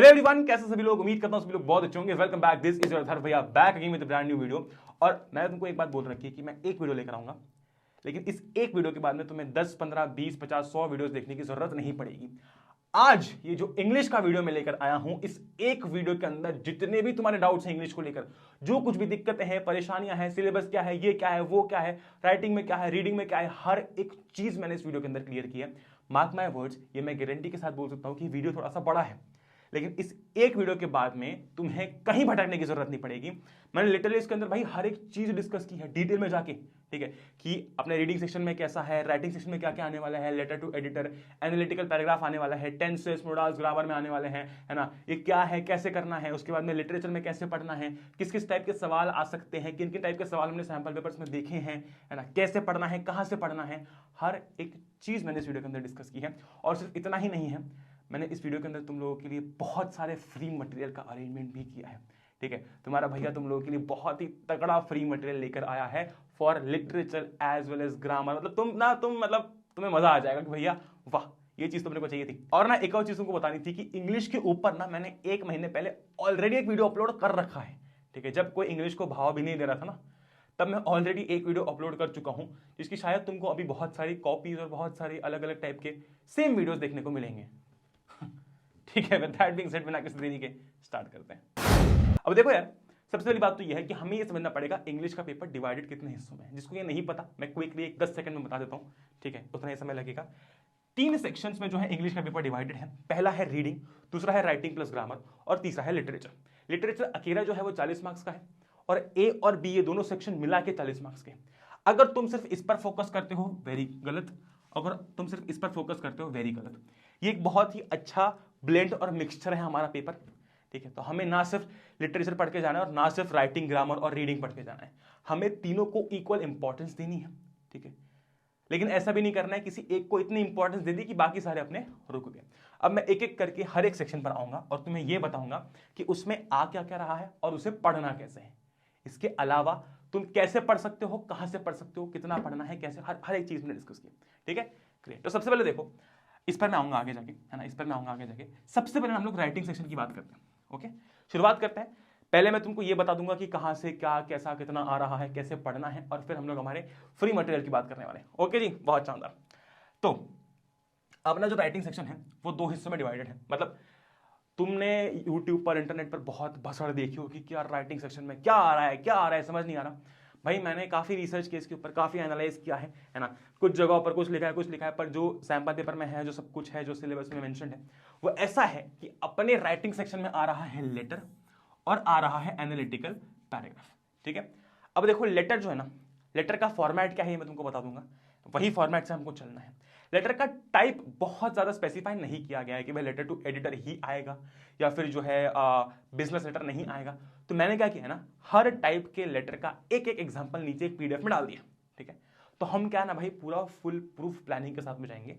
Hello everyone, कैसे सभी लोग। उम्मीद करता हूं सभी लोग बहुत अच्छे होंगे। Welcome back, this is your Atharv भैया back again with brand new video. और मैं तुमको एक बात बोल रखी है कि मैं एक वीडियो लेकर आऊंगा, लेकिन इस एक वीडियो के बाद में तुम्हें 10, 15, 20, 50, 100 वीडियोस देखने की जरूरत नहीं पड़ेगी। आज ये जो इंग्लिश का वीडियो मैं लेकर आया हूं, इस एक वीडियो के अंदर जितने भी तुम्हारे डाउट्स हैं इंग्लिश को लेकर, जो कुछ भी दिक्कतें हैं, परेशानियां हैं, सिलेबस क्या है, ये क्या है, वो क्या है, राइटिंग में क्या है, रीडिंग में क्या है, हर एक चीज मैंने इस वीडियो के अंदर क्लियर की है। मार्क माय वर्ड्स, ये मैं गारंटी के साथ बोल सकता हूं कि वीडियो थोड़ा सा बड़ा है, लेकिन इस एक वीडियो के बाद में तुम्हें कहीं भटकने की जरूरत नहीं पड़ेगी। मैंने लिटरली इसके अंदर भाई हर एक चीज डिस्कस की है डिटेल में जाके, ठीक है, कि अपने रीडिंग सेक्शन में कैसा है, राइटिंग सेक्शन में क्या क्या आने वाला है, letter to editor, analytical paragraph आने वाला है, टेंसेस, मोडाल्स, ग्रामर में आने वाले हैं, है ना, ये क्या है, कैसे करना है, उसके बाद में लिटरेचर में कैसे पढ़ना है, किस किस टाइप के सवाल आ सकते हैं, किन किन टाइप के सवाल हमने सैंपल पेपर्स में देखे हैं, है ना, कैसे पढ़ना है, कहां से पढ़ना है, हर एक चीज मैंने इस वीडियो के अंदर डिस्कस की है। और सिर्फ इतना ही नहीं है, मैंने इस वीडियो के अंदर तुम लोगों के लिए बहुत सारे फ्री मटेरियल का अरेंजमेंट भी किया है, ठीक है। तुम्हारा भैया तुम लोगों के लिए बहुत ही तगड़ा फ्री मटेरियल लेकर आया है for literature as well as grammar. मतलब तुम्हें मजा आ जाएगा कि भैया वाह, ये चीज तुमने को चाहिए थी। और ना एक और चीज तुमको बतानी थी कि इंग्लिश के ऊपर ना मैंने 1 महीने पहले ऑलरेडी एक वीडियो अपलोड कर रखा है, ठीक है। जब कोई इंग्लिश को भाव भी नहीं दे रहा था ना, तब मैं ऑलरेडी एक वीडियो अपलोड कर चुका हूं, जिसकी शायद तुमको अभी बहुत सारी कॉपीज और बहुत सारी अलग अलग टाइप के सेम वीडियोस देखने को मिलेंगे, ठीक है। विद दैट बीइंग सेड, बिना किसी देरी के स्टार्ट करते हैं। अब देखो यार, सबसे पहली बात तो यह है कि हमें यह समझना पड़ेगा इंग्लिश का पेपर डिवाइडेड कितने हिस्सों में है। जिसको ये नहीं पता, मैं क्विकली 10 सेकंड में बता देता हूं, ठीक है, उतना ही समय लगेगा। 3 सेक्शंस में जो है इंग्लिश का पेपर डिवाइडेड है। पहला है रीडिंग, दूसरा है राइटिंग प्लस ग्रामर, और तीसरा है लिटरेचर। लिटरेचर अकेला जो है वो 40 मार्क्स का है, और ए और बी ये दोनों सेक्शन मिला के 40 मार्क्स के। अगर तुम सिर्फ इस पर फोकस करते हो, वेरी गलत। अगर तुम सिर्फ इस पर फोकस करते हो, वेरी गलत। ये एक बहुत ही अच्छा ब्लेंड और मिक्सचर है हमारा पेपर, ठीक है। तो हमें ना सिर्फ लिटरेचर पढ़ के जाना है और ना सिर्फ राइटिंग, ग्रामर और रीडिंग पढ़ के जाना है, हमें तीनों को इक्वल इंपॉर्टेंस देनी है, ठीक है। लेकिन ऐसा भी नहीं करना है किसी एक को इतनी इंपॉर्टेंस दे दी कि बाकी सारे अपने रुक गए। अब मैं एक एक करके हर एक सेक्शन पर आऊंगा और तुम्हें यह बताऊंगा कि उसमें आ क्या क्या रहा है और उसे पढ़ना कैसे है। इसके अलावा तुम कैसे पढ़ सकते हो, कहां से पढ़ सकते हो, कितना पढ़ना है, कैसे, हर एक चीज मैंने डिस्कस की, ठीक है। ग्रेट। तो सबसे पहले देखो, इस पर मैं आऊंगा आगे जाके, है ना, इस पर मैं आऊंगा आगे जाके। सबसे पहले हम लोग राइटिंग सेक्शन की बात करते हैं, ओके। शुरुआत करते हैं। पहले मैं तुमको ये बता दूंगा कि कहां से क्या, कैसा, कितना आ रहा है, कैसे पढ़ना है, और फिर हम लोग हमारे फ्री मटेरियल की बात करने वाले हैं, ओके जी। बहुत शानदार। तो अपना जो राइटिंग सेक्शन है वो 2 हिस्सों में डिवाइडेड है। मतलब तुमने यूट्यूब पर, इंटरनेट पर बहुत भसड़ देखी होगी कि यार राइटिंग सेक्शन में क्या आ रहा है, क्या आ रहा है, समझ नहीं आ रहा। भाई मैंने काफी रिसर्च किया इसके ऊपर, काफी एनालाइज किया है ना। कुछ जगहों पर कुछ लिखा है, कुछ लिखा है, पर जो सैंपल पेपर में है, जो सब कुछ है, जो सिलेबस में मेंशन है, वो ऐसा है कि अपने राइटिंग सेक्शन में आ रहा है लेटर और आ रहा है एनालिटिकल पैराग्राफ, ठीक है। अब देखो लेटर जो है ना, लेटर का फॉर्मेट क्या है ये मैं तुमको बता दूंगा, वही फॉर्मेट से हमको चलना है। लेटर का टाइप बहुत ज्यादा स्पेसिफाई नहीं किया गया है कि भाई लेटर टू एडिटर ही आएगा या फिर जो है बिजनेस लेटर नहीं आएगा। तो मैंने क्या किया ना, हर टाइप के लेटर का एक एक एग्जांपल नीचे एक पीडीएफ में डाल दिया, ठीक है। तो हम क्या ना भाई पूरा फुल प्रूफ प्लानिंग के साथ में जाएंगे।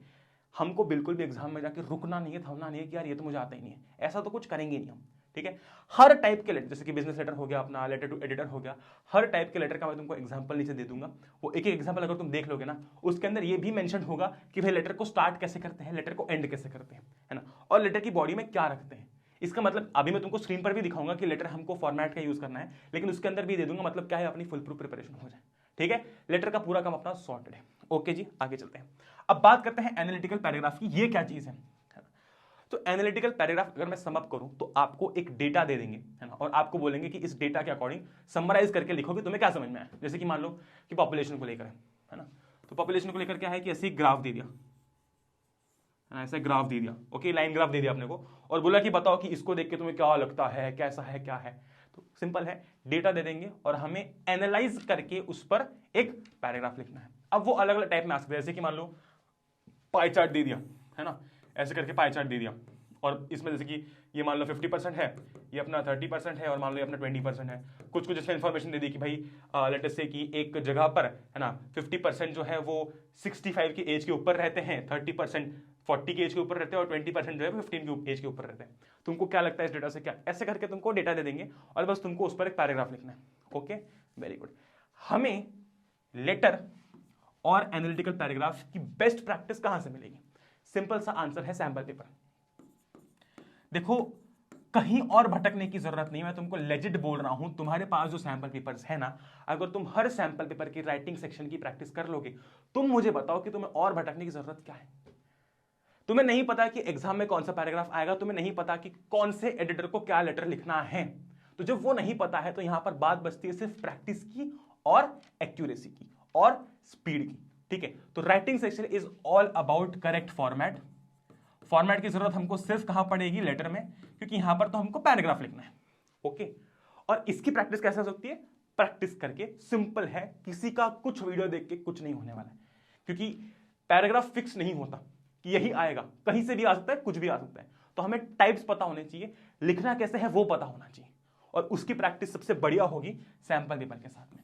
हमको बिल्कुल भी एग्जाम में जाके रुकना नहीं है, थमना नहीं है कि यार ये तो मुझे आता ही नहीं है, ऐसा तो कुछ करेंगे नहीं हम, ठीक है। हर टाइप के लेटर, जैसे कि बिजनेस लेटर हो गया, अपना लेटर टू एडिटर हो गया, हर टाइप के लेटर का मैं तुमको एग्जांपल नीचे दे दूंगा। वो एक एक एग्जांपल अगर तुम देख लोगे ना, उसके अंदर ये भी मेंशन होगा कि भाई लेटर को स्टार्ट कैसे करते हैं, लेटर को एंड कैसे करते हैं, है ना, और लेटर की बॉडी में क्या रखते हैं। इसका मतलब अभी मैं तुमको स्क्रीन पर भी दिखाऊंगा कि लेटर हमको फॉर्मेट का यूज करना है, लेकिन उसके अंदर भी दे दूंगा मतलब क्या है, अपनी फुल प्रूफ प्रिपरेशन हो जाए, ठीक है। लेटर का पूरा काम अपना सॉर्टेड है, ओके जी। आगे चलते हैं। अब बात करते हैं एनालिटिकल पैराग्राफ की, ये क्या चीज है। तो एनालिटिकल पैराग्राफ अगर मैं सम अप करूं तो आपको एक डेटा दे देंगे, है ना, और आपको बोलेंगे कि इस डेटा के अकॉर्डिंग समराइज करके लिखोगे, तुम्हें क्या समझ में आया। जैसे कि मान लो कि पॉपुलेशन को लेकर है ना, तो पॉपुलेशन को लेकर क्या है कि ऐसे ग्राफ दे दिया, है ना, ऐसे ग्राफ दे दिया, ओके, लाइन ग्राफ दे दिया अपने को, और बोला कि बताओ कि इसको देख के तुम्हें क्या लगता है, कैसा है, क्या है। तो सिंपल है, डेटा दे देंगे और हमें एनालाइज करके उस पर एक पैराग्राफ लिखना है। अब वो अलग अलग टाइप में आ सकते हैं, जैसे कि मान लो पाई चार्ट दे दिया, है ना, ऐसे करके पाई चार्ट दे दिया, और इसमें जैसे कि ये मान लो 50% है, ये अपना 30% है, और मान लो ये अपना 20% है। कुछ कुछ इसमें इन्फॉर्मेशन दे दी कि भाई लेट अस से कि एक जगह पर, है ना, 50% जो है वो 65 की एज के ऊपर रहते हैं, 30% 40 की एज के ऊपर रहते हैं, और 20% जो है 15 की एज के ऊपर रहते हैं। तुमको क्या लगता है इस डेटा से, क्या, ऐसे करके तुमको डेटा दे देंगे और बस तुमको उस पर एक पैराग्राफ लिखना है, ओके, वेरी गुड। हमें लेटर और एनालिटिकल पैराग्राफ की बेस्ट प्रैक्टिस कहां से मिलेगी। सिंपल सा आंसर है, सैंपल पेपर। देखो कहीं और भटकने की जरूरत नहीं, मैं तुमको लेजिट बोल रहा हूं। तुम्हारे पास जो सैंपल पेपर्स है ना, अगर तुम हर सैंपल पेपर की राइटिंग सेक्शन की प्रैक्टिस कर लोगे, तुम मुझे बताओ कि तुम्हें और भटकने की जरूरत क्या है। तुम्हें नहीं पता कि एग्जाम में कौन सा पैराग्राफ आएगा, तुम्हें नहीं पता कि कौन से एडिटर को क्या लेटर लिखना है, तो जब वो नहीं पता है तो यहां पर बात बचती है सिर्फ प्रैक्टिस की और एक्यूरेसी की और स्पीड की। ठीक है, तो writing section is all about correct format. Format की जरूरत हमको सिर्फ कहां पड़ेगी, लेटर में, क्योंकि यहां पर तो हमको पैराग्राफ लिखना है। ओके, और इसकी प्रैक्टिस कैसे हो सकती है, प्रैक्टिस करके। सिंपल है, किसी का कुछ वीडियो देख के कुछ नहीं होने वाला है, क्योंकि पैराग्राफ फिक्स नहीं होता कि यही आएगा, कहीं से भी आ सकता है, कुछ भी आ सकता है। तो हमें टाइप्स पता होने चाहिए, लिखना कैसे है वो पता होना चाहिए, और उसकी प्रैक्टिस सबसे बढ़िया होगी सैंपल पेपर के साथ में।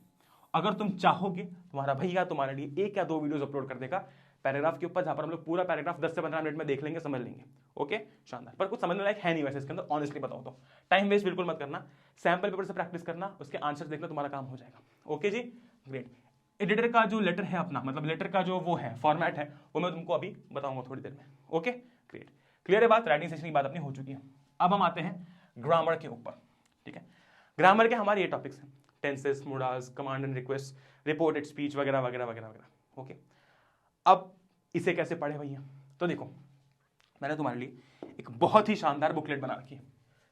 अगर तुम चाहोगे, तुम्हारा भैया तुम्हारे लिए 1 या 2 वीडियोस अपलोड कर देगा पैराग्राफ के ऊपर, जहां पर हम लोग पूरा पैराग्राफ 10 से 15 मिनट में देख लेंगे, समझ लेंगे। ओके, शानदार। पर कुछ समझने लायक है नहीं वैसे इसके अंदर, ऑनेस्टली बताओ तो। टाइम वेस्ट बिल्कुल मत करना, सैंपल पेपर से प्रैक्टिस करना, उसके आंसर देखना, तुम्हारा काम हो जाएगा। ओके जी, ग्रेट। एडिटर का जो लेटर है अपना, मतलब लेटर का जो वो है फॉर्मेट है, वो मैं तुमको अभी बताऊंगा थोड़ी देर में। Okay, great. क्लियर है बात, राइटिंग सेक्शन की बात अपनी हो चुकी है। अब हम आते हैं ग्रामर के ऊपर। ठीक है, ग्रामर के हमारे ये टॉपिक्स हैं, tenses, modals, command and request, reported speech वगैरह वगैरह वगैरह वगैरह। ओके, अब इसे कैसे पढ़े भैया, तो देखो मैंने तुम्हारे लिए एक बहुत ही शानदार बुकलेट बना रखी है।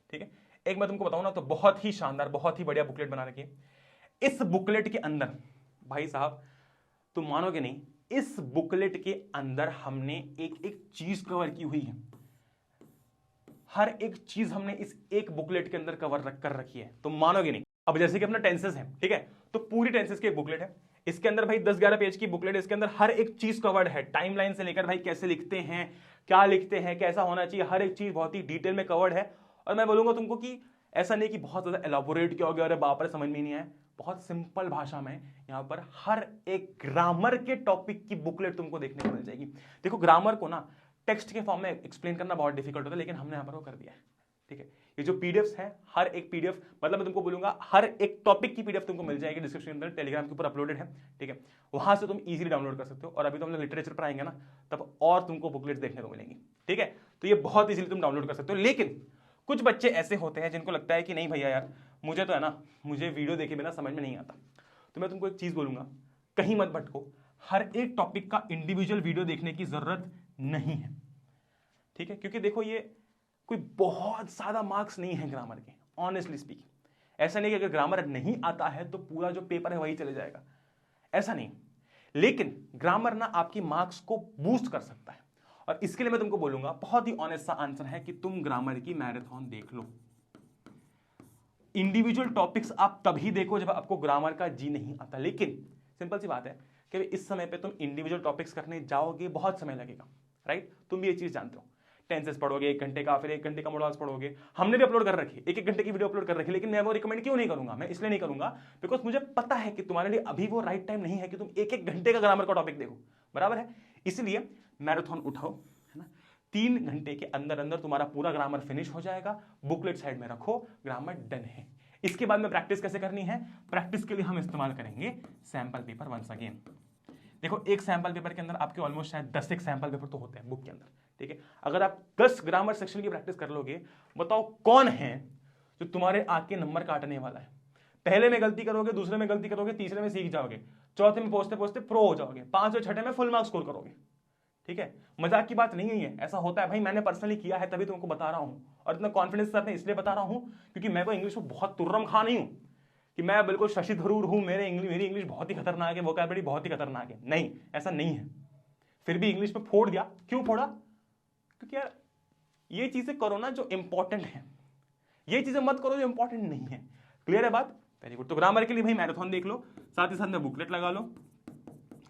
ठीक है, एक मैं तुमको बताऊं ना, तो बहुत ही शानदार, बहुत ही बढ़िया बुकलेट बना रखी है। इस बुकलेट के अंदर भाई साहब, तुम मानोगे नहीं, इस बुकलेट के अंदर हमने एक एक चीज कवर की हुई है। हर एक चीज हमने इस एक बुकलेट के अंदर कवर कर रखी है, तुम मानोगे नहीं। अब जैसे कि अपना टेंसेस है, ठीक है, तो पूरी टेंसेस की एक बुकलेट है। इसके अंदर भाई 10-11 पेज की बुकलेट है, इसके अंदर हर एक चीज कवर्ड है, टाइमलाइन से लेकर भाई कैसे लिखते हैं, क्या लिखते हैं, कैसा होना चाहिए, हर एक चीज बहुत ही डिटेल में कवर्ड है। और मैं बोलूंगा तुमको कि ऐसा नहीं कि बहुत ज्यादा एलाबोरेट किया हो गया, अरे बाप रे समझ में नहीं आया। बहुत सिंपल भाषा में यहां पर हर एक ग्रामर के टॉपिक की बुकलेट तुमको देखने को मिल जाएगी। देखो, ग्रामर को ना टेक्स्ट के फॉर्म में एक्सप्लेन करना बहुत डिफिकल्ट होता है, लेकिन हमने यहां पर वो कर दिया है। ठीक है, ये जो पीडीएफ्स हैं, हर एक पीडीएफ, मतलब मैं तुमको बोलूंगा हर एक टॉपिक की पीडीएफ तुमको मिल जाएगी डिस्क्रिप्शन के अंदर, टेलीग्राम के ऊपर अपलोडेड है। ठीक है, वहां से तुम इजीली डाउनलोड कर सकते हो। और अभी तो हम लोग लिटरेचर पर आएंगे ना, तब और तुमको बुकलेट देखने को मिलेंगी। ठीक है, तो ये बहुत इजीली तुम डाउनलोड कर सकते हो। लेकिन कुछ बच्चे ऐसे होते हैं जिनको लगता है कि नहीं भैया यार, मुझे तो है ना, मुझे वीडियो देखे बिना समझ में नहीं आता। तो मैं तुमको एक चीज बोलूंगा, कहीं मत भटको, हर एक टॉपिक का इंडिविजुअल वीडियो देखने की जरूरत नहीं है। ठीक है, क्योंकि देखो ये कोई बहुत ज्यादा मार्क्स नहीं है ग्रामर के, ऑनेस्टली स्पीकिंग। ऐसा नहीं कि अगर ग्रामर नहीं आता है तो पूरा जो पेपर है वही चले जाएगा, ऐसा नहीं। लेकिन ग्रामर ना आपकी मार्क्स को बूस्ट कर सकता है, और इसके लिए मैं तुमको बोलूंगा, बहुत ही ऑनेस्ट सा आंसर है कि तुम ग्रामर की मैराथन देख लो। इंडिविजुअल टॉपिक्स आप तभी देखो जब आपको ग्रामर का जी नहीं आता। लेकिन सिंपल सी बात है कि इस समय पे तुम इंडिविजुअल टॉपिक्स करने जाओगे, बहुत समय लगेगा, राइट? तुम भी ये चीज जानते हो। टेंसेस पढ़ोगे 1 घंटे का, फिर 1 घंटे का मॉडल्स पढ़ोगे। हमने भी अपलोड कर रखी है, 1-1 घंटे की वीडियो अपलोड कर रखी है। लेकिन मैं वो रिकमेंड क्यों नहीं करूंगा? मैं इसलिए नहीं करूंगा बिकॉज मुझे पता है कि तुम्हारे लिए अभी वो राइट टाइम नहीं है कि तुम 1-1 घंटे का ग्रामर का टॉपिक देखो, बराबर है? इसलिए मैराथन उठाओ, है ना? 3 घंटे के अंदर अंदर तुम्हारा पूरा ग्रामर फिनिश हो जाएगा। बुकलेट साइड में रखो, ग्रामर डन है। इसके बाद में प्रैक्टिस कैसे करनी है? प्रैक्टिस के लिए हम इस्तेमाल करेंगे सैंपल पेपर वंस अगेन। देखो, एक सैंपल पेपर के अंदर आपके ऑलमोस्ट शायद 10 एक सैंपल पेपर तो होते हैं बुक के अंदर, ठीक है? अगर आप 10 ग्रामर सेक्शन की प्रैक्टिस कर लोगे, बताओ कौन है जो तुम्हारे आके नंबर काटने वाला है? पहले में गलती करोगे, दूसरे में गलती करोगे, तीसरे में सीख जाओगे, चौथे में पहुंचते पहुंचते प्रो हो जाओगे, 5 और 6 में फुल मार्क्स स्कोर करोगे। ठीक है, मजाक की बात नहीं है, ऐसा होता है भाई। मैंने पर्सनली किया है, तभी तुमको बता रहा हूं। और इतना कॉन्फिडेंस से मैं इसलिए बता रहा हूं क्योंकि मैं कोई इंग्लिश में बहुत तुर्रम खा नहीं हूं कि मैं बिल्कुल शशि थरूर हूं, मेरी इंग्लिश बहुत ही खतरनाक है, वोकैबुलरी बहुत ही खतरनाक है। नहीं, ऐसा नहीं है। फिर भी इंग्लिश में फोड़ दिया। क्यों फोड़ा? क्योंकि यार ये चीजें करो ना जो इंपॉर्टेंट है, ये चीजें मत करो जो इंपॉर्टेंट नहीं है। क्लियर है बात? Very good. तो ग्रामर के लिए भाई मैराथन देख लो, साथ ही साथ में बुकलेट लगा लो,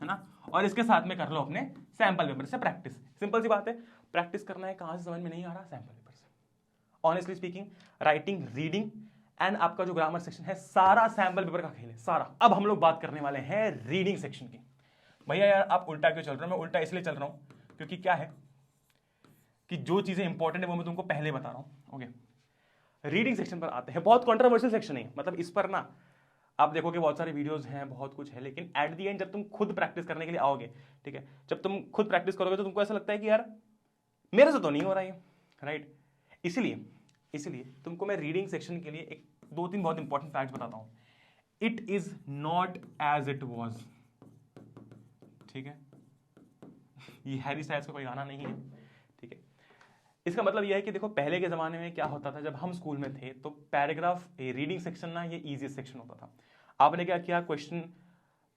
है ना? और इसके साथ में कर लो अपने सैंपल पेपर से प्रैक्टिस। सिंपल सी बात है, प्रैक्टिस करना है। कहां से समझ में नहीं आ रहा? सैंपल पेपर से। Honestly speaking, writing, reading and आपका जो ग्रामर सेक्शन है, सारा सैंपल पेपर का खेल है, सारा। अब हम लोग बात करने वाले हैं रीडिंग सेक्शन की। भैया यार आप उल्टा क्यों चल रहे हो? मैं उल्टा इसलिए चल रहा हूं क्योंकि क्या है कि जो चीजें इंपॉर्टेंट है वो मैं तुमको पहले बता रहा हूं। ओके, रीडिंग सेक्शन पर आते हैं। बहुत कंट्रोवर्शियल सेक्शन है, मतलब इस पर ना आप देखोगे बहुत सारे वीडियोस हैं, बहुत कुछ है, लेकिन एट द एंड जब तुम खुद प्रैक्टिस करने के लिए आओगे, ठीक है, जब तुम खुद प्रैक्टिस करोगे तो तुमको ऐसा लगता है कि यार मेरे से तो नहीं हो रहा है, राइट? इसलिए इसलिए तुमको मैं रीडिंग सेक्शन के लिए एक 2-3 बहुत इंपॉर्टेंट फैक्ट्स बताता हूं। It is not as it was, ठीक है, ये हैरी स्टाइल्स का कोई गाना नहीं है, ठीक है। इसका मतलब यह है कि देखो पहले के जमाने में क्या होता था, जब हम स्कूल में थे तो पैराग्राफ रीडिंग सेक्शन ना ये इजीएस्ट सेक्शन होता था। आपने क्या किया, क्वेश्चन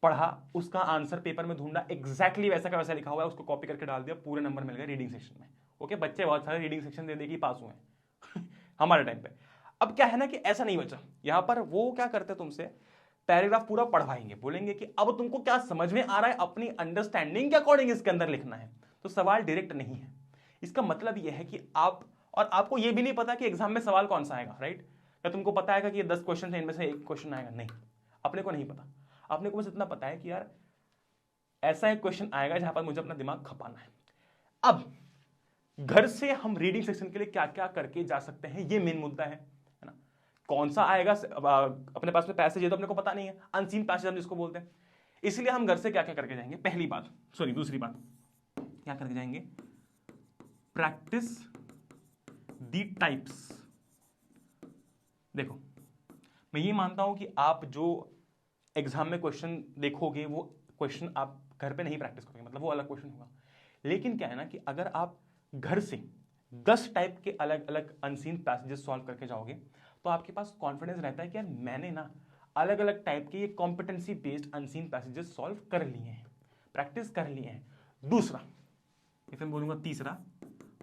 पढ़ा, उसका आंसर पेपर में ढूंढा, एग्जैक्टली वैसा का वैसा लिखा हुआ है, उसको कॉपी करके डाल दिया, पूरे नंबर मिल गए रीडिंग सेक्शन में। ओके, बच्चे बहुत सारे रीडिंग सेक्शन दे के पास हुए हैं हमारे टाइम पे। अब क्या है ना कि ऐसा नहीं बचा, यहां पर वो क्या करते तुमसे पैराग्राफ पूरा पढ़वाएंगे, बोलेंगे कि अब तुमको क्या समझ में आ रहा है, अपनी अंडरस्टैंडिंग के अकॉर्डिंग इसके अंदर लिखना है। तो सवाल डायरेक्ट नहीं है। इसका मतलब यह है कि आप, और आपको यह भी नहीं पता कि एग्जाम में सवाल कौन सा आएगा, राइट। क्या तुमको पता है कि ये 10 क्वेश्चन है, इनमें से एक क्वेश्चन आएगा? नहीं, अपने को नहीं पता। अपने को बस इतना पता है कि यार ऐसा एक क्वेश्चन आएगा जहां पर मुझे अपना दिमाग खपाना है। अब घर से हम रीडिंग सेक्शन के लिए क्या क्या करके जा सकते हैं, ये मेन मुद्दा है ना। कौन सा आएगा अपने पास में पैसेज है तो अपने को पता नहीं है, अनसीन पैसेज हम जिसको बोलते हैं। इसलिए हम घर से क्या क्या करके जाएंगे, पहली बात, सॉरी दूसरी बात क्या करके जाएंगे, प्रैक्टिस दी टाइप्स। देखो मैं ये मानता हूं कि आप जो एग्जाम में क्वेश्चन देखोगे वो क्वेश्चन आप घर पे नहीं प्रैक्टिस करोगे, मतलब वो अलग क्वेश्चन होगा। लेकिन क्या है ना कि अगर आप घर से 10 टाइप के अलग अलग अनसीन पैसेजेस सॉल्व करके जाओगे तो आपके पास कॉन्फिडेंस रहता है कि यार मैंने ना अलग अलग टाइप के ये competency based unseen passages solve कर लिए हैं, प्रैक्टिस कर लिए हैं। दूसरा, या फिर बोलूंगा तीसरा,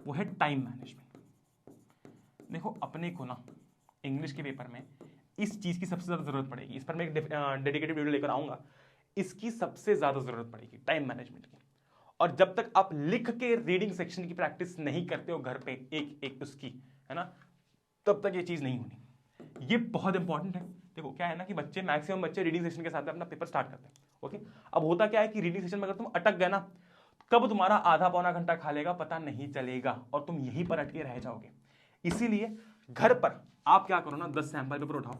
वो है टाइम मैनेजमेंट। देखो अपने को ना इंग्लिश के पेपर में इस चीज की सबसे ज्यादा जरूरत पड़ेगी, इस पर मैं एक डेडिकेटेड वीडियो लेकर आऊंगा। इसकी सबसे ज्यादा जरूरत पड़ेगी टाइम मैनेजमेंट की। और जब तक आप लिख के रीडिंग सेक्शन की प्रैक्टिस नहीं करते हो घर पे एक एक उसकी, है ना, तब तक ये चीज नहीं होनी। ये बहुत इंपॉर्टेंट है। देखो क्या है ना कि बच्चे, मैक्सिमम बच्चे रीडिंग सेक्शन के साथ अपना पेपर स्टार्ट करते हैं। ओके, अब होता क्या है कि रीडिंग सेक्शन में अगर तुम अटक गए ना, कब तुम्हारा आधा पौना घंटा खा लेगा पता नहीं चलेगा और तुम यहीं पर अटके रह जाओगे। इसीलिए घर पर आप क्या करो ना, 10 सैंपल पेपर उठाओ।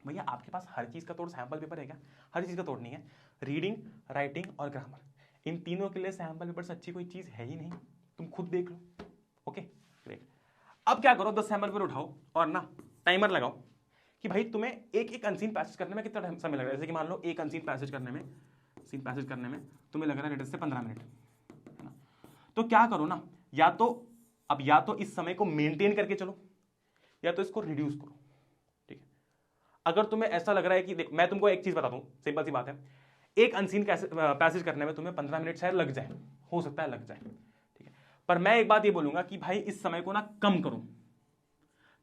भैया आपके पास हर चीज का तोड़ सैंपल पेपर है क्या? हर चीज का तोड़ नहीं है। रीडिंग, राइटिंग और ग्रामर, इन तीनों के लिए सैंपल पेपर से अच्छी कोई चीज है ही नहीं, तुम खुद देख लो। Okay great. अब क्या करो, 10 सैंपल पेपर उठाओ और ना टाइमर लगाओ कि भाई तुम्हें एक एक अनसीन पैसेज करने में कितना समय लग रहा है। जैसे कि मान लो एक अनसीन पैसेज करने में तुम्हें लग रहा है से 15 मिनट, है ना। तो क्या करो ना, या तो इस समय को मेंटेन करके चलो या तो इसको रिड्यूस करो, ठीक है। अगर तुम्हें ऐसा लग रहा है कि देख, मैं तुमको एक चीज बताता हूं, सिंपल सी बात है, एक अनसीन पैसेज करने में तुम्हें 15 मिनट शायद लग जाए, हो सकता है लग जाए, ठीक है। पर मैं एक बात ये बोलूंगा कि भाई इस समय को ना कम करो,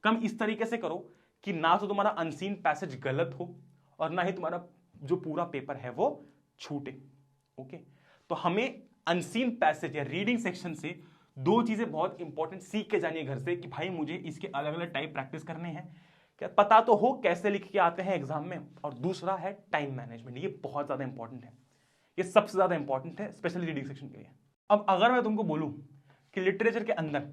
कम इस तरीके से करो कि ना तो तुम्हारा अनसीन पैसेज गलत हो और ना ही तुम्हारा जो पूरा पेपर है वो छूटे। ओके, तो हमें अनसीन पैसेज या रीडिंग सेक्शन से 2 चीजें बहुत इंपॉर्टेंट सीख के जानिए घर से कि भाई मुझे इसके अलग अलग टाइप प्रैक्टिस करने हैं, क्या पता तो हो कैसे लिख के आते हैं एग्जाम में। और दूसरा है टाइम मैनेजमेंट, ये बहुत ज्यादा इंपॉर्टेंट है, ये सबसे ज्यादा इंपॉर्टेंट है स्पेशली रीडिंग सेक्शन के लिए। अब अगर मैं तुमको बोलूं कि लिटरेचर के अंदर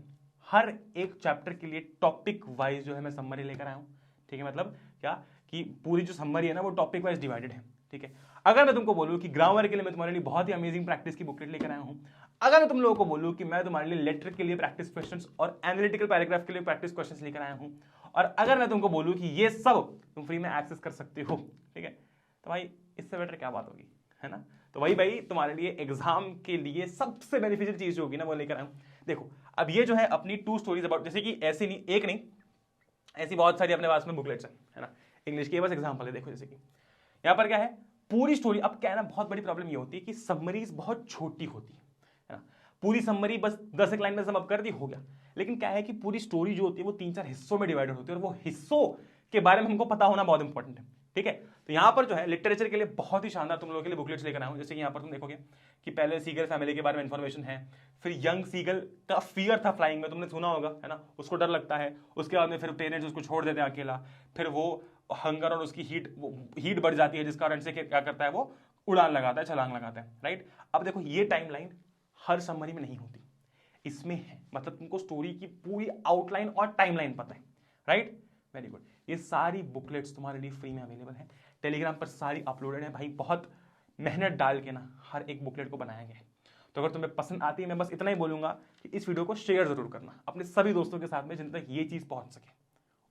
हर एक चैप्टर के लिए टॉपिक वाइज जो है मैं समरी लेकर आया हूं, ठीक है। मतलब क्या कि पूरी जो समरी है ना वो टॉपिक वाइज डिवाइडेड है, ठीक है। अगर मैं तुमको बोलूं कि ग्रामर के लिए मैं तुम्हारे लिए बहुत ही अमेजिंग प्रैक्टिस की बुकलेट लेकर आया हूं, अगर मैं तुम लोगों को बोलूं कि मैं तुम्हारे लिए लेटर के लिए प्रैक्टिस क्वेश्चंस और एनालिटिकल पैराग्राफ के लिए प्रैक्टिस क्वेश्चंस लेकर आया हूं, और अगर मैं तुमको बोलूं कि ये सब तुम फ्री में एक्सेस कर सकते हो, ठीक है, तो भाई इससे बेटर क्या बात होगी, है ना। तो वही भाई तुम्हारे लिए एग्जाम के लिए सबसे बेनिफिशियल चीज जो होगी ना वो लेकर आया हूं। देखो अब ये जो है अपनी 2 स्टोरीज अबाउट, जैसे कि ऐसी नहीं, एक नहीं, ऐसी बहुत सारी अपने पास में बुकलेट्स हैं, है ना। इंग्लिश की बस एग्जांपल है, देखो जैसे कि यहां पर क्या है, पूरी स्टोरी। अब क्या है ना, बहुत बड़ी प्रॉब्लम ये होती है कि समरीज बहुत छोटी होती है ना। पूरी समरी बस 10 एक लाइन में सम कर दी, हो गया। लेकिन क्या है कि पूरी स्टोरी जो होती है वो 3-4 हिस्सों में डिवाइडेड होती है और वो हिस्सों के बारे में हमको पता होना बहुत इंपॉर्टेंट है, ठीक है। तो यहां पर जो है लिटरेचर के लिए बहुत ही शानदार तुम लोगों के लिए बुकलेट्स लेकर आया हूं। जैसे कि यहां पर तुम देखोगे कि पहले सीगल फैमिली के बारे में इंफॉर्मेशन है, फिर यंग सीगल का फियर था फ्लाइंग में, तुमने सुना होगा, है ना, उसको डर लगता है। उसके बाद में फिर पेरेंट्स उसको छोड़ देते हैं अकेला, फिर वो हंगर और उसकी हीट बढ़ जाती है, जिस कारण से क्या करता है वो उड़ान लगाता है, छलांग लगाता है, राइट। अब देखो ये टाइमलाइन हर समरी में नहीं होती, इसमें है, मतलब तुमको स्टोरी की पूरी आउटलाइन और टाइमलाइन पता है, राइट। Very good. ये सारी बुकलेट्स तुम्हारे लिए फ्री में अवेलेबल है, टेलीग्राम पर सारी अपलोडेड है भाई। बहुत मेहनत डाल के ना हर एक बुकलेट को बनाया गया है। तो अगर तुम्हें पसंद आती है, मैं बस इतना ही बोलूंगा कि इस वीडियो को शेयर जरूर करना अपने सभी दोस्तों के साथ में जिन तक ये चीज पहुंच सके।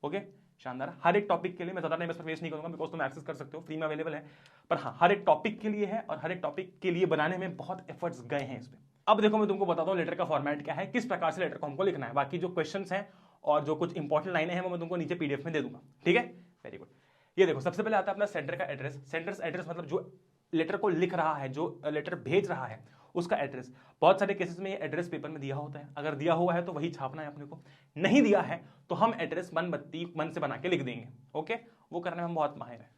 ओके, शानदार। हर एक टॉपिक के लिए मैं ज्यादा टाइम इस पर वेस्ट नहीं करूंगा, बिकॉज तुम एक्सेस कर सकते हो, फ्री में अवेलेबल है। पर हाँ, हर एक टॉपिक के लिए है और हर एक टॉपिक के लिए बनाने में बहुत एफर्ट्स गए हैं इसमें। अब देखो मैं तुमको बताता हूँ लेटर का फॉर्मेट क्या है, किस प्रकार से लेटर को हमको लिखना है। बाकी जो क्वेश्चंस हैं और जो कुछ इंपॉर्टेंट लाइनें हैं वो मैं तुमको नीचे पीडीएफ में दे दूंगा, ठीक है। Very good. ये देखो, सबसे पहले आता है अपना सेंडर का एड्रेस। सेंडर एड्रेस मतलब जो लेटर को लिख रहा है, जो लेटर भेज रहा है, उसका एड्रेस। बहुत सारे केसेस में ये एड्रेस पेपर में दिया होता है, अगर दिया हुआ है तो वही छापना है अपने को, नहीं दिया है तो हम एड्रेस मन से बना के लिख देंगे। ओके, वो करने में हम बहुत माहिर है।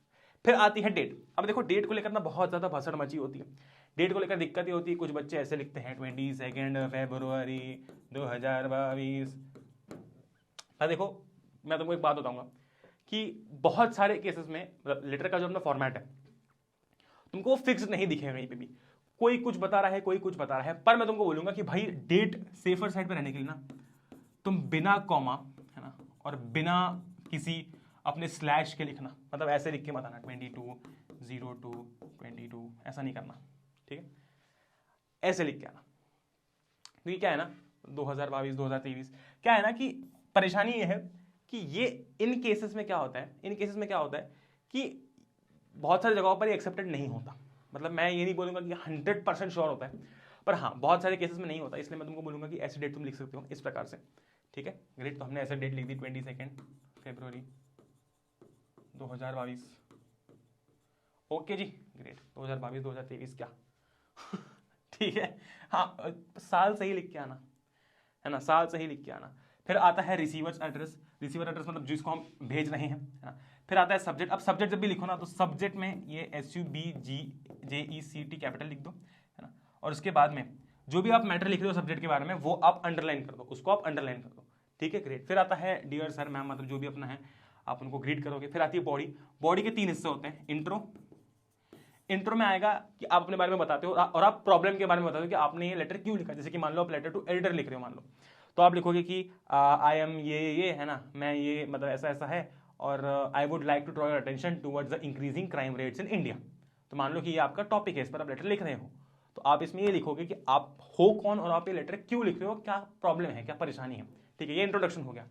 फिर आती है डेट। अब देखो डेट को लेकर ना बहुत ज्यादा भसड़ मची होती है। डेट को लेकर दिक्कत ये होती है, कुछ बच्चे ऐसे लिखते हैं 22 फरवरी 2022। देखो मैं तुमको एक बात बताऊंगा कि बहुत सारे केसेस में लेटर का जो अपना फॉर्मेट है तुमको फिक्स नहीं दिखेगा कहीं पे भी, कोई कुछ बता रहा है, कोई कुछ बता रहा है। पर मैं तुमको बोलूंगा कि भाई डेट सेफर साइड पे रहने के लिए ना तुम बिना कॉमा, है ना, और बिना किसी अपने स्लैश के लिखना, मतलब ऐसे लिख के मत आना 22/02/22, ऐसा नहीं करना, ठीक है। ऐसे लिख के आना, क्योंकि क्या है ना 2022 2023 क्या है ना कि परेशानी ये है कि ये इन केसेस में क्या होता है, कि बहुत सारी जगहों पर ये एक्सेप्टेड नहीं होता। मतलब मैं ये नहीं बोलूंगा कि 100% श्योर होता है, पर हाँ बहुत सारे केसेस में नहीं होता। इसलिए मैं तुमको बोलूंगा कि ऐसी डेट तुम लिख सकते हो इस प्रकार से, ठीक है। ग्रेट, तो हमने ऐसे डेट लिख दी 22 फरवरी 2022। ओके जी, ग्रेट। 2022 2023 क्या ठीक है, हाँ साल सही लिख के आना, है ना, साल सही लिख के आना। फिर आता है रिसीवर्स एड्रेस। रिसीवर एड्रेस मतलब जिसको हम भेज रहे हैं, है ना। फिर आता है सब्जेक्ट। अब सब्जेक्ट जब भी लिखो ना तो सब्जेक्ट में ये SUBGJECT कैपिटल लिख दो, है ना। और उसके बाद में जो भी आप मैटर लिख रहे हो सब्जेक्ट के बारे में वो आप अंडरलाइन कर दो, उसको आप अंडरलाइन कर दो, ठीक है। ग्रेट। फिर आता है डियर सर मैम, मतलब जो भी अपना है आप उनको ग्रीट करोगे। फिर आती है बॉडी। बॉडी के 3 हिस्से होते हैं। इंट्रो में आएगा कि आप अपने बारे में बताते हो और आप प्रॉब्लम के बारे में बताते हो कि आपने ये लेटर क्यों लिखा। जैसे कि मान लो आप लेटर टू एडिटर लिख रहे हो, मान लो, तो आप लिखोगे कि आई एम ये है ना, मैं ये मतलब ऐसा ऐसा है और I would like to draw your attention towards the increasing crime rates in India. तो मान लो कि ये आपका टॉपिक है, इस पर आप लेटर लिख रहे हो, तो आप इसमें ये लिखोगे कि आप हो कौन और आप ये लेटर क्यों लिख रहे हो, क्या प्रॉब्लम है, क्या परेशानी है, ठीक है। ये इंट्रोडक्शन हो गया।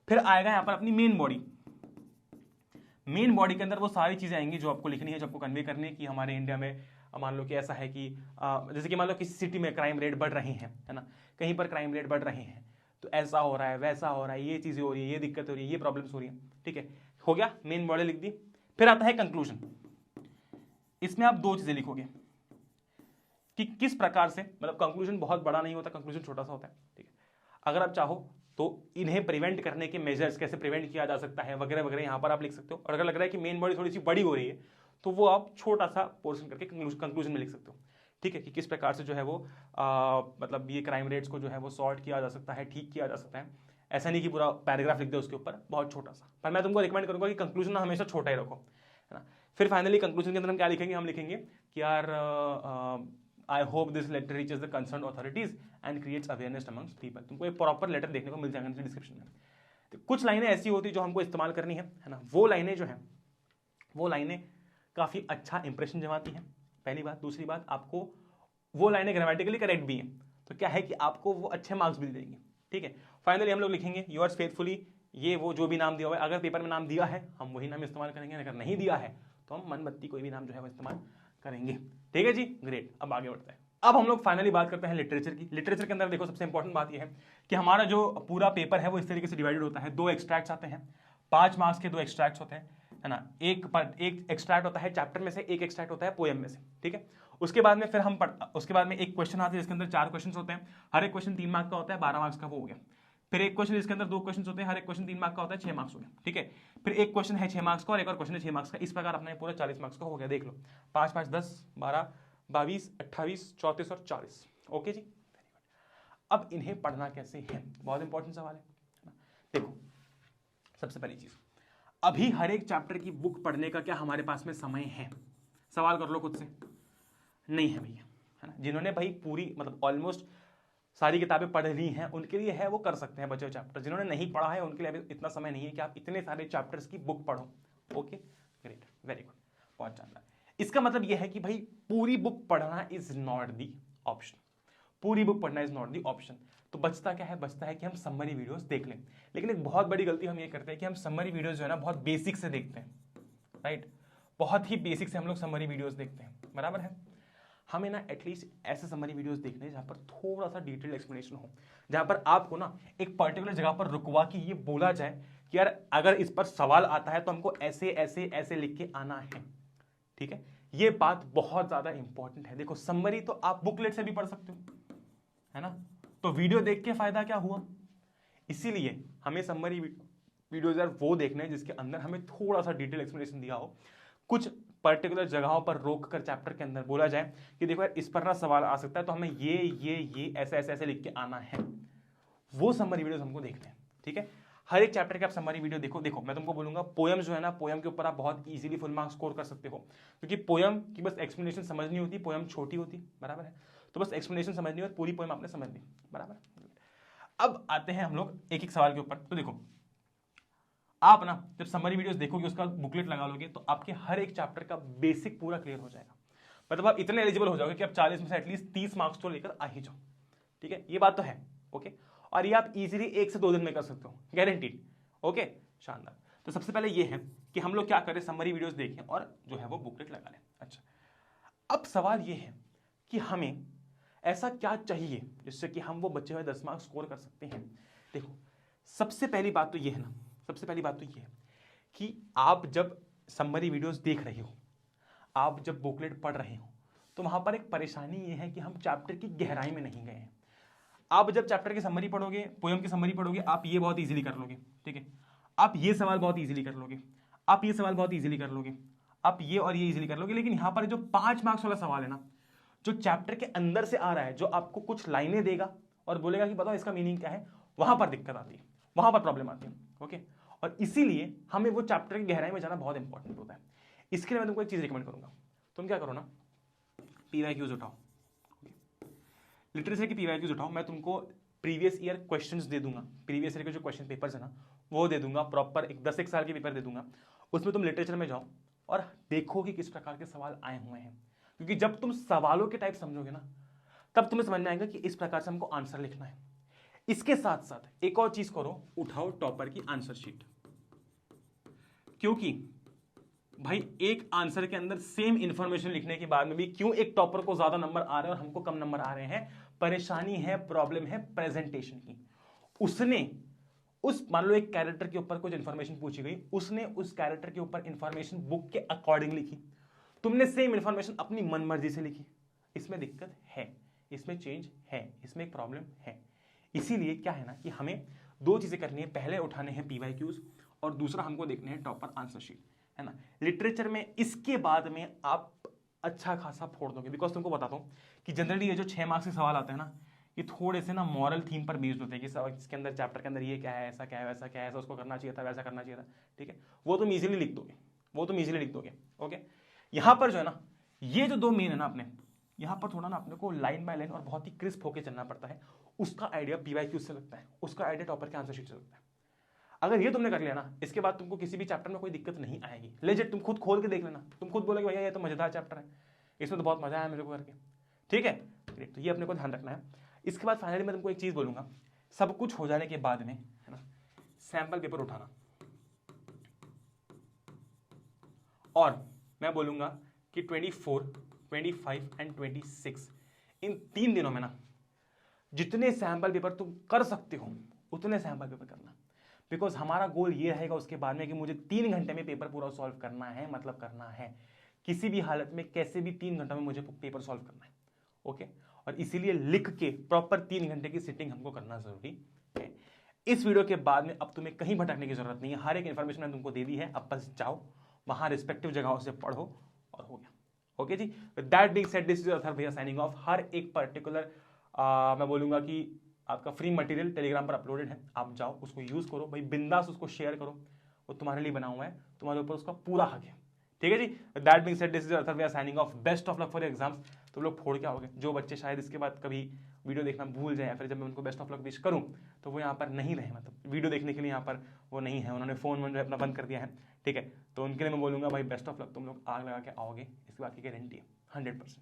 फिर आएगा यहाँ पर अपनी मेन बॉडी। मेन बॉडी के अंदर वो सारी चीजें आएंगी जो आपको लिखनी है, जो आपको कन्वे करनी है कि हमारे इंडिया में मान लो कि ऐसा है कि जैसे कि मान लो किसी सिटी में क्राइम रेट बढ़ रहे हैं, है ना, कहीं पर क्राइम रेट बढ़ रहे हैं, तो ऐसा हो रहा है, वैसा हो रहा है, ये चीजें हो रही है, ये दिक्कत हो रही है, ये प्रॉब्लम्स हो रही है, ठीक है। हो गया, मेन बॉडी लिख दी। फिर आता है कंक्लूजन। इसमें आप 2 चीजें लिखोगे कि किस प्रकार से, मतलब कंक्लूजन बहुत बड़ा नहीं होता, कंक्लूजन छोटा सा होता है, ठीक है। अगर आप चाहो तो इन्हें प्रिवेंट करने के मेजर्स, कैसे प्रिवेंट किया जा सकता है वगैरह वगैरह, यहां पर आप लिख सकते हो। और अगर लग रहा है कि मेन बॉडी थोड़ी सी बड़ी हो रही है तो वो आप छोटा सा पोर्शन करके कंक्लूजन में लिख सकते हो, ठीक है, कि किस प्रकार से जो है वो मतलब ये क्राइम रेट्स को जो है वो सॉर्ट किया जा सकता है, ठीक किया जा सकता है। ऐसा नहीं कि पूरा पैराग्राफ लिख दे उसके ऊपर, बहुत छोटा सा। पर मैं तुमको रिकमेंड करूंगा कि कंक्लूजन हमेशा छोटा ही रखो, है ना। फिर फाइनली कंक्लूजन के अंदर हम क्या लिखेंगे, हम लिखेंगे कि यार I hope this letter reaches the concern authorities and creates awareness amongst people. तुमको एक प्रॉपर लेटर देखने को मिल जाएगा डिस्क्रिप्शन में। तो कुछ लाइनें ऐसी होती जो हमको इस्तेमाल करनी है ना, वो लाइनें जो है वो लाइनें काफी अच्छा इंप्रेशन जमाती हैं, पहली बात। दूसरी बात, आपको वो लाइनें ग्रामेटिकली करेक्ट भी हैं, तो क्या है कि आपको वो अच्छे मार्क्स भी देंगे, ठीक है। फाइनली हम लोग लिखेंगे योर्स फेथफुली, ये वो जो भी नाम दिया हुआ है, अगर पेपर में नाम दिया है हम वही नाम इस्तेमाल करेंगे, अगर नहीं दिया है तो हम मनमत्ती कोई भी नाम जो है वो इस्तेमाल करेंगे, ठीक है जी। ग्रेट, अब आगे बढ़ते हैं। अब हम लोग फाइनली बात करते हैं लिटरेचर की। लिटरेचर के अंदर देखो सबसे इंपॉर्टेंट बात यह है कि हमारा जो पूरा पेपर है वो इस तरीके से डिवाइडेड होता है। 2 एक्सट्रैक्ट्स आते हैं, 5 मार्क्स के 2 एक्सट्रैक्ट्स होते हैं, है ना। एक एक्सट्रैक्ट होता है चैप्टर में से, एक एक्सट्रैक्ट होता है पोएम में से, ठीक है। उसके बाद में फिर हम उसके बाद में एक क्वेश्चन आता है जिसके अंदर 4 क्वेश्चन होते हैं, हर एक क्वेश्चन 3 मार्क्स का होता है, 12 मार्क्स का वो हो गया। फिर एक क्वेश्चन इसके अंदर 2 क्वेश्चन होते हैं, हर एक क्वेश्चन 3 मार्क्स का होता है, 6 मार्क्स हो गया, ठीक है। फिर एक क्वेश्चन है 6 मार्क्स का और एक और क्वेश्चन है 6 मार्क्स का। इस प्रकार अपना पूरा 40 मार्क्स का हो गया। देख लो 5 5 10 12 22 28 34 और 40। ओके जी, अब इन्हें पढ़ना कैसे है, बहुत इंपॉर्टेंट सवाल है। देखो सबसे पहली चीज, अभी हर एक चैप्टर की बुक पढ़ने का क्या हमारे पास में समय है? सवाल कर लो खुद से, नहीं है भैया, है ना। जिन्होंने भाई पूरी मतलब ऑलमोस्ट सारी किताबें पढ़ ली हैं उनके लिए है, वो कर सकते हैं बचे चैप्टर। जिन्होंने नहीं पढ़ा है उनके लिए अभी इतना समय नहीं है कि आप इतने सारे चैप्टर्स की बुक पढ़ो। ओके ग्रेट, वेरी गुड, बहुत शानदार। इसका मतलब यह है कि भाई पूरी बुक पढ़ना इज नॉट दी ऑप्शन। पूरी बुक पढ़ना इज नॉट दी ऑप्शन। तो बचता क्या है, बचता है कि हम समरी वीडियोस देख लें। लेकिन एक बहुत बड़ी गलती हम ये करते हैं कि हम समरी वीडियोस जो है ना बहुत बेसिक से देखते हैं, राइट, बहुत ही बेसिक से हम लोग समरी वीडियोस देखते हैं, बराबर है। हमें ना एटलीस्ट ऐसे समरी वीडियोस देखने हैं जहां पर थोड़ा सा डिटेल एक्सप्लेनेशन हो, जहां पर आपको ना एक पर्टिकुलर जगह पर रुकवा के ये बोला जाए कि यार अगर इस पर सवाल आता है तो हमको ऐसे ऐसे ऐसे लिख के आना है, ठीक है। ये बात बहुत ज्यादा इंपॉर्टेंट है। देखो समरी तो आप बुकलेट से भी पढ़ सकते हो, है ना, तो वीडियो देख के फायदा क्या हुआ। इसीलिए हमें समरी वीडियोज यार वो देखने हैं जिसके अंदर हमें थोड़ा सा डिटेल एक्सप्लेनेशन दिया हो, कुछ पर्टिकुलर जगहों पर रोक कर चैप्टर के अंदर बोला जाए कि देखो यार इस पर ना सवाल आ सकता है तो हमें ये ऐसे ऐसे ऐसे लिख के आना है। वो समरी वीडियोस हमको देखते हैं, ठीक है। हर एक चैप्टर के आप समरी वीडियो देखो। देखो मैं तुमको बोलूंगा पोयम जो है ना, पोयम के ऊपर आप बहुत इजीली फुल मार्क्स स्कोर कर सकते हो, क्योंकि पोयम की बस एक्सप्लेनेशन समझनी होती, पोयम छोटी होती, बराबर है। तो बस एक्सप्लेनेशन समझनी हो, पूरी पोयम आपने समझ ली, बराबर। अब आते हैं हम लोग एक एक सवाल के ऊपर। तो देखो आप ना जब समरी वीडियोस देखोगे, उसका बुकलेट लगा लोगे, तो आपके हर एक चैप्टर का बेसिक पूरा क्लियर हो जाएगा। मतलब आप इतने एलिजिबल हो जाओगे कि आप 40 में से एटलीस्ट 30 मार्क्स तो लेकर आ ही जाओ, ठीक है। ये बात तो है, ओके। और ये आप इजीली 1 से 2 दिन में कर सकते हो, गारंटीड, ओके, शानदार। तो सबसे पहले ये है कि हम लोग क्या करें, समरी वीडियोस देखें और जो है वो बुकलेट लगा लें। अच्छा, अब सवाल ये है कि हमें ऐसा क्या चाहिए जिससे कि हम वो बचे हुए 10 मार्क्स स्कोर कर सकते हैं। देखो सबसे पहली बात तो ये है ना, सबसे पहली बात तो ये है कि आप जब समरी वीडियोस देख रहे हो, आप जब बुकलेट पढ़ रहे हो, तो वहां पर एक परेशानी ये है कि हम चैप्टर की गहराई में नहीं गए हैं। आप जब चैप्टर की समरी पढ़ोगे, पोयम की समरी पढ़ोगे, आप ये बहुत इजीली कर लोगे, ठीक है। आप ये सवाल बहुत इजीली कर लोगे, आप ये सवाल बहुत इजीली कर लोगे, आप ये और ये इजीली कर लोगे। लेकिन यहां पर जो 5 मार्क्स वाला सवाल है ना, जो चैप्टर के अंदर से आ रहा है, जो आपको कुछ लाइनें देगा और बोलेगा कि बताओ इसका मीनिंग क्या है, वहां पर दिक्कत आती है, वहां पर प्रॉब्लम आती है, ओके। और इसीलिए हमें वो चैप्टर की गहराई में जाना बहुत इंपॉर्टेंट होता है। इसके लिए मैं तुमको एक चीज रिकमेंड करूंगा, तुम क्या करो ना, पीवाईक्यूज उठाओ, लिटरेचर की पीवाईक्यूज उठाओ। मैं तुमको प्रीवियस ईयर क्वेश्चंस दे दूंगा, प्रीवियस ईयर के जो क्वेश्चन पेपर्स है ना वो दे दूंगा, प्रॉपर एक 10 साल के पेपर दे दूंगा। उसमें तुम लिटरेचर में जाओ और देखो कि किस प्रकार के सवाल आए हुए हैं, क्योंकि जब तुम सवालों के टाइप समझोगे ना, तब तुम्हें समझ में आएगा कि इस प्रकार से हमको आंसर लिखना है। इसके साथ साथ एक और चीज करो, उठाओ टॉपर की आंसर शीट, क्योंकि भाई एक आंसर के अंदर सेम इंफॉर्मेशन लिखने के बाद में भी क्यों एक टॉपर को ज्यादा नंबर आ रहे हैं और हमको कम नंबर आ रहे हैं, परेशानी है, प्रॉब्लम है प्रेजेंटेशन की। उसने उस मान लो एक कैरेक्टर के ऊपर कुछ इंफॉर्मेशन पूछी गई, उसने उस कैरेक्टर के ऊपर इंफॉर्मेशन बुक के अकॉर्डिंग लिखी, तुमने सेम इंफॉर्मेशन अपनी मनमर्जी से लिखी। इसमें दिक्कत है, इसमें चेंज है, इसमें एक प्रॉब्लम है। इसीलिए क्या है ना कि हमें 2 चीजें करनी है, पहले उठाने हैं पीवाईक्यूज और दूसरा हमको देखने हैं टॉपर आंसर शीट, है ना। लिटरेचर में इसके बाद में आप अच्छा खासा फोड़ दोगे, बिकॉज तुमको बताता हूं कि जनरली ये जो 6 मार्क्स के सवाल आते हैं ना, ये थोड़े से ना मॉरल थीम पर बेस्ड होते हैं कि इसके अंदर चैप्टर के अंदर ये क्या है, ऐसा क्या है, वैसा क्या है, ऐसा उसको करना चाहिए था, वैसा करना चाहिए था, ठीक है। वो तुम इजीली लिख दोगे, वो तुम इजीली लिख दोगे, ओके। यहां पर जो है ना, ये जो 2 मेन है ना, अपने यहां पर थोड़ा ना अपने को लाइन बाय लाइन और बहुत ही क्रिस्प होकर चलना पड़ता है। उसका आइडिया पीवाईक्यू से लगता है, उसका आइडिया टॉपर के आंसर शीट से लगता है। अगर ये तुमने कर लिया ना, इसके बाद तुमको किसी भी चैप्टर में कोई दिक्कत नहीं आएगी। लेजिट तुम खुद खोल के देख लेना, तुम खुद बोलोगे भैया ये तो मजेदार चैप्टर है, इसमें तो बहुत मजा आया मेरे को करके, ठीक है। ग्रेट, तो ये अपने को ध्यान रखना है। इसके बाद फाइनली मैं तुमको एक चीज बोलूंगा, सब कुछ हो जाने के बाद में, है ना, सैंपल पेपर उठाना। और मैं बोलूंगा कि 24, 25 एंड 26 इन 3 दिनों में ना जितने सैंपल पेपर तुम कर सकते हो उतने सैंपल पेपर करना, बिकॉज हमारा गोल ये रहेगा उसके बाद में कि मुझे 3 घंटे में पेपर पूरा सॉल्व करना है, मतलब करना है किसी भी हालत में, कैसे भी 3 घंटों में मुझे पेपर सॉल्व करना है, ओके। और इसीलिए लिख के प्रॉपर 3 घंटे की सिटिंग हमको करना जरूरी है। इस वीडियो के बाद में अब तुम्हें कहीं भटकने की जरूरत नहीं है, हर एक इंफॉर्मेशन मैंने तुमको दे दी है, अब बस जाओ वहां रिस्पेक्टिव जगहों से पढ़ो और हो गया, ओके जी। That being said, this is Atharva भैया साइनिंग ऑफ। हर एक पर्टिकुलर मैं बोलूंगा कि आपका फ्री मटेरियल टेलीग्राम पर अपलोडेड है, आप जाओ उसको यूज करो भाई, बिंदास उसको शेयर करो, वो तुम्हारे लिए बना हुआ है, तुम्हारे ऊपर उसका पूरा हक है, ठीक है जी। That being said, this is Atharva भैया signing off. Best of luck for exams. तुम लोग फोड़ के आओगे। जो बच्चे शायद इसके बाद कभी वीडियो देखना भूल जाए, फिर जब मैं उनको बेस्ट ऑफ लक विश करूं तो वो यहाँ पर नहीं रहे, मतलब वीडियो देखने के लिए यहाँ पर वो नहीं है, उन्होंने फोन जो है अपना बंद कर दिया है, ठीक है। तो उनके लिए मैं बोलूंगा भाई बेस्ट ऑफ लक, तुम लोग आग लगा के आओगे, इसकी बात की गारंटी है 100%।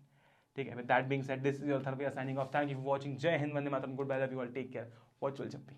ठीक है, with that being said this is your Atharv भैया signing off. Thank you for watching. Jai Hind, Vande Mataram, good bye, love you all, take care, watch will जब भी।